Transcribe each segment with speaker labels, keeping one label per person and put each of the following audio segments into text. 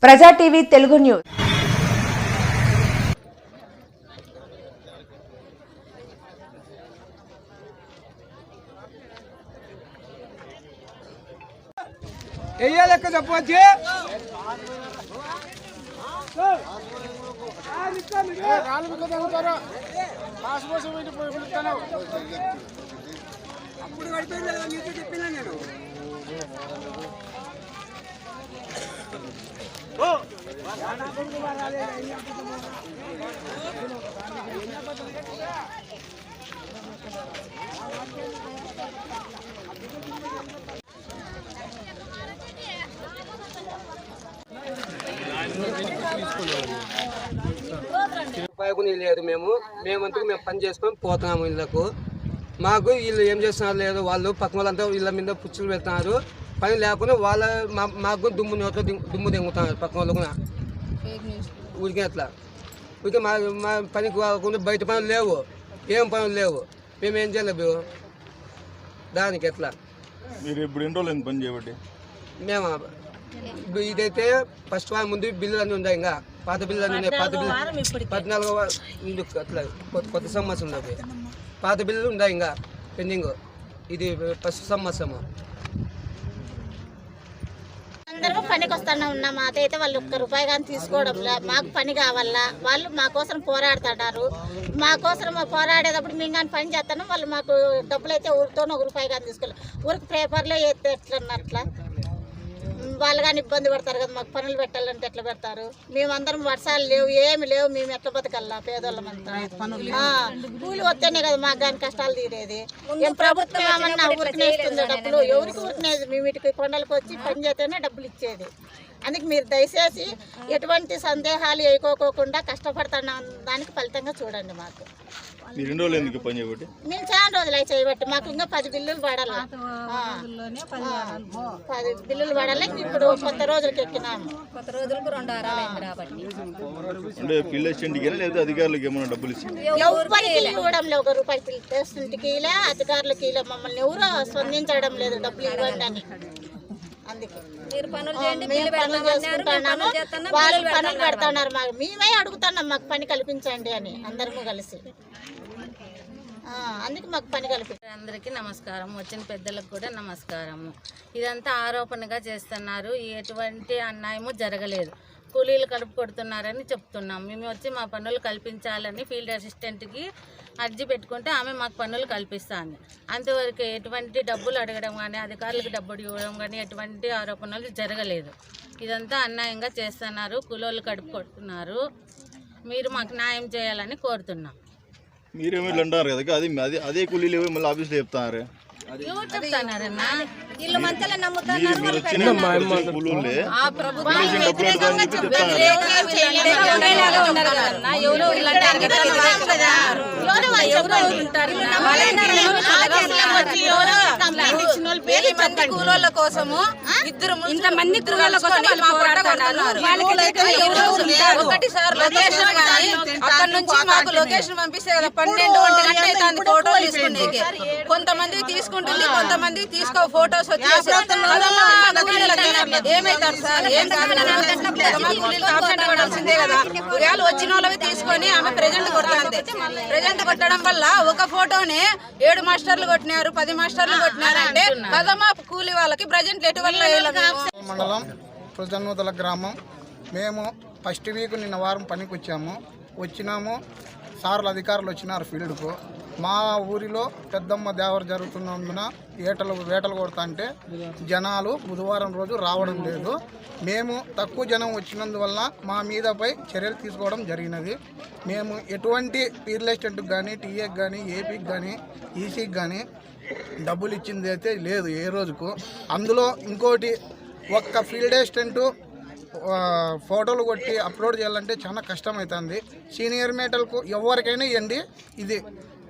Speaker 1: ప్రజా TV Telugu news.
Speaker 2: లెక్క చెప్పొచ్చి అప్పుడు పడిపోయింది కదా నీకు చెప్పినా నేను. రూపాయకుని లేదు. మేమంతకు మేము పని చేసుకొని పోతున్నాము ఇళ్ళకు. మాకు వీళ్ళు ఏం చేస్తున్నారు లేదు, వాళ్ళు పక్కన వాళ్ళంతా ఇళ్ళ మీద పుచ్చులు పెడుతున్నారు. పని లేకుండా మాకు నోట్లో దుమ్ము దింగుతున్నారు పక్కన వాళ్ళు కూడా. ఊరికే అట్లా ఊరికే మా పనికి కాకుండా బయట పనులు లేవు, ఏం పనులు లేవు. మేము ఏం చేయలేము దానికి. ఎట్లా
Speaker 3: మీరు ఇప్పుడు ఎన్ని రోజులు పని చేయబట్టి?
Speaker 2: మేము ఇదైతే ఫస్ట్ వారం ముందు బిల్లులు అన్నీ ఉన్నాయి, ఇంకా పాత బిల్లులు అన్నీ ఉన్నాయి. పాత బిల్లు 14వ అట్లా కొత్త సంవత్సరం ఉన్నది. పాత బిల్లులు ఉన్నాయి ఇంకా పెండింగ్. ఇది ఫస్ట్ సంవత్సరము.
Speaker 4: అందరూ పనికి వస్తూనే ఉన్నాం. మాకైతే వాళ్ళు ₹1 కానీ తీసుకోవడం లే. మాకు పని కావాలా, వాళ్ళు మా కోసం పోరాడుతున్నారు. మా కోసం పోరాడేటప్పుడు మేము కానీ పని చేస్తాను. వాళ్ళు మాకు డబ్బులు అయితే ఊరితో ₹1 కానీ తీసుకోలేదు. ఊరికి పేపర్లో వేస్తే ఎట్లన్నట్లా వాళ్ళు కానీ ఇబ్బంది పడతారు కదా. మాకు పనులు పెట్టాలంటే ఎట్లా పెడతారు? మేమందరం వర్షాలు లేవు, ఏమి లేవు, మేము ఎట్లా బతకల్లా పేదోళ్ళమంతా? కూలి వస్తేనే కదా మాకు కానీ కష్టాలు తీరేది. ఏం ప్రభుత్వం ఏమన్నా ఊరికనే ఇస్తుంది డబ్బులు? ఎవరికి ఊరికనేది? మేము ఇటుకి కొండలకు వచ్చి పని చేస్తేనే డబ్బులు ఇచ్చేది. అందుకే మీరు దయచేసి ఎటువంటి సందేహాలు వేయకోకుండా కష్టపడుతున్న దానికి ఫలితంగా చూడండి. మాకు మేము చాలా రోజులు అయి చేయబట్టి మాకు ఇంకా 10 బిల్లులు పడాలి. 10 బిల్లులు పడాలి. ఇప్పుడు కొత్త రోజులకి ఎక్కినాము. కొత్త రోజులకు 2 వారాలు కాబట్టి ఎవరికి ఇవ్వడం లేదు. ₹1 టెస్ట్కి అధికారులకి మమ్మల్ని ఎవరో స్పందించడం లేదు డబ్బులు ఇవ్వండి అని. అందుకే వాళ్ళు పనులు పెడుతున్నారు. మాకు మేమే అడుగుతున్నాం మాకు పని కల్పించండి అని అందరము కలిసి. అందుకే మాకు పని కల్పించండి.
Speaker 5: అందరికీ నమస్కారం. వచ్చిన పెద్దలకు కూడా నమస్కారము. ఇదంతా ఆరోపణగా చేస్తున్నారు. ఎటువంటి అన్యాయము జరగలేదు. కూలీలు కడుపు కొడుతున్నారని చెప్తున్నాం. మేము వచ్చి మా పనులు కల్పించాలని ఫీల్డ్ అసిస్టెంట్కి అర్జీ పెట్టుకుంటే ఆమె మాకు పనులు కల్పిస్తాను. అంతవరకు ఎటువంటి డబ్బులు అడగడం కానీ అధికారులకు డబ్బులు ఇవ్వడం కానీ ఎటువంటి ఆరోపణలు జరగలేదు. ఇదంతా అన్యాయంగా చేస్తున్నారు. కూలీలు కడుపు కొడుతున్నారు. మీరు మాకు న్యాయం చేయాలని కోరుతున్నాం.
Speaker 3: మీరేమో అంటారు కదా, అది అదే కూలీలు మళ్ళీ ఆఫీస్లో చెప్తారు.
Speaker 5: చెప్తున్నారన్నా
Speaker 3: మీరు వచ్చిన కూలీలే
Speaker 5: కూలోళ్ళ కోసము ఇంతమంది కూలోళ్ళ కోసం ఒకటిసారి లొకేషన్ కానీ అక్కడ నుంచి మాకు లొకేషన్ పంపిస్తే కదా 12 గంటలు ఫోటోలు తీసుకునేకి. కొంతమంది తీసుకుంటుంది, కొంతమంది తీసుకో ఫోటోస్ వచ్చేసి ఏమైతారు సార్? ఏం కావాల్సిందే కదా. ఒకవేళ వచ్చిన వాళ్ళవి తీసుకొని ఆమె ప్రెజెంట్ కొడుతుంది. ప్రెజెంట్ కొట్టడం వల్ల ఒక ఫోటోని 7 మాస్టర్లు కొట్టినారు, 10 మాస్టర్లు కొట్టినారు అంటే కదమా కూలి వాళ్ళకి ప్రజెంట్ ఎటువంటి
Speaker 6: మండలం ప్రజన్నూతల గ్రామం. మేము ఫస్ట్ వీక్ నిన్న వారం పనికి వచ్చినాము. సార్లు అధికారులు వచ్చినారు ఫీల్డ్కు. మా ఊరిలో పెద్దమ్మ దేవర జరుగుతున్నందున వేటలు కొడతా అంటే జనాలు బుధవారం రోజు రావడం లేదు. మేము తక్కువ జనం వచ్చినందువల్ల మా మీదపై చర్యలు తీసుకోవడం జరిగినది. మేము ఎటువంటి ఫీల్డ్ అసిస్టెంట్కి కానీ, టీఏకి కానీ, ఏపీకి కానీ, ఈసీకి కానీ డబ్బులు ఇచ్చింది అయితే లేదు ఏ రోజుకు. అందులో ఇంకోటి, ఒక్క ఫీల్డ్ అసిస్టెంటు ఫోటోలు కొట్టి అప్లోడ్ చేయాలంటే చాలా కష్టమవుతుంది. సీనియర్ మేటలకు ఎవరికైనా ఇవ్వండి, ఇది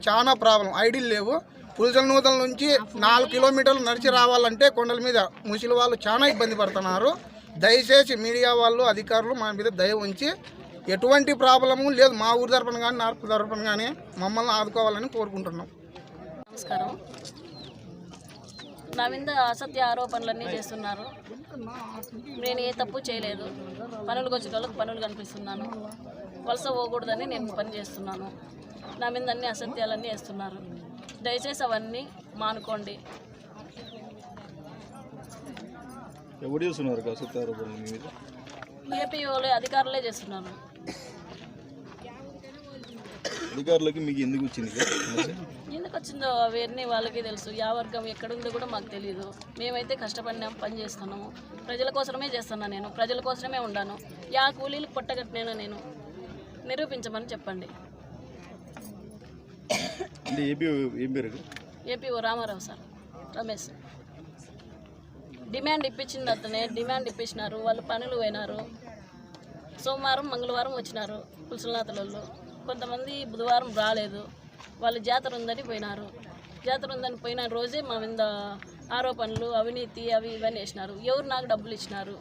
Speaker 6: చాలా ప్రాబ్లం. ఐడీలు లేవు. పులిజలనూతల నుంచి 4 కిలోమీటర్లు నడిచి రావాలంటే కొండల మీద ముసలి వాళ్ళు చాలా ఇబ్బంది పడుతున్నారు. దయచేసి మీడియా వాళ్ళు, అధికారులు మా మీద దయ ఉంచి ఎటువంటి ప్రాబ్లము లేదు, మా ఊరి తరపున కానీ నార్పు తరపున కానీ మమ్మల్ని ఆదుకోవాలని కోరుకుంటున్నాం.
Speaker 5: నమస్కారం.
Speaker 1: నా మీద అసత్య ఆరోపణలన్నీ చేస్తున్నారు. నేను ఏ తప్పు చేయలేదు. పనులకు వచ్చే వాళ్ళకి పనులు కనిపిస్తున్నాను. వలస పోకూడదని నేను పని చేస్తున్నాను. నా మీద అన్ని అసత్యాలన్నీ వేస్తున్నారు. దయచేసి అవన్నీ మానుకోండి.
Speaker 3: ఎవరు చేస్తున్నారు ఆరోపణలు మీ మీద?
Speaker 1: ఏపీఓలే అధికారులే చేస్తున్నారు.
Speaker 3: అధికారులకి మీకు ఎందుకు వచ్చింది?
Speaker 1: ఎందుకు వచ్చిందో అవన్నీ వాళ్ళకి తెలుసు. యా వర్గం ఎక్కడుందో కూడా మాకు తెలియదు. మేమైతే కష్టపడినాం, పని చేస్తున్నాము. ప్రజల కోసమే చేస్తున్నాను. నేను ప్రజల కోసమే ఉన్నాను. యా కూలీలకు పొట్టగట్టినా నేను నిరూపించమని చెప్పండి.
Speaker 3: అంటే
Speaker 1: APO Ramarao sir, Ramesh. Demand ఇప్పించింది అతనే, డిమాండ్ ఇప్పించినారు. వాళ్ళు పనులు పోయినారు. సోమవారం మంగళవారం వచ్చినారు పులుసులనాథలలో. కొంతమంది బుధవారం రాలేదు. వాళ్ళు జాతర ఉందని పోయినారు. జాతర ఉందని పోయిన రోజే మా మీద ఆరోపణలు, అవినీతి అవి ఇవన్నీ వేసినారు. ఎవరు నాకు డబ్బులు ఇచ్చినారు?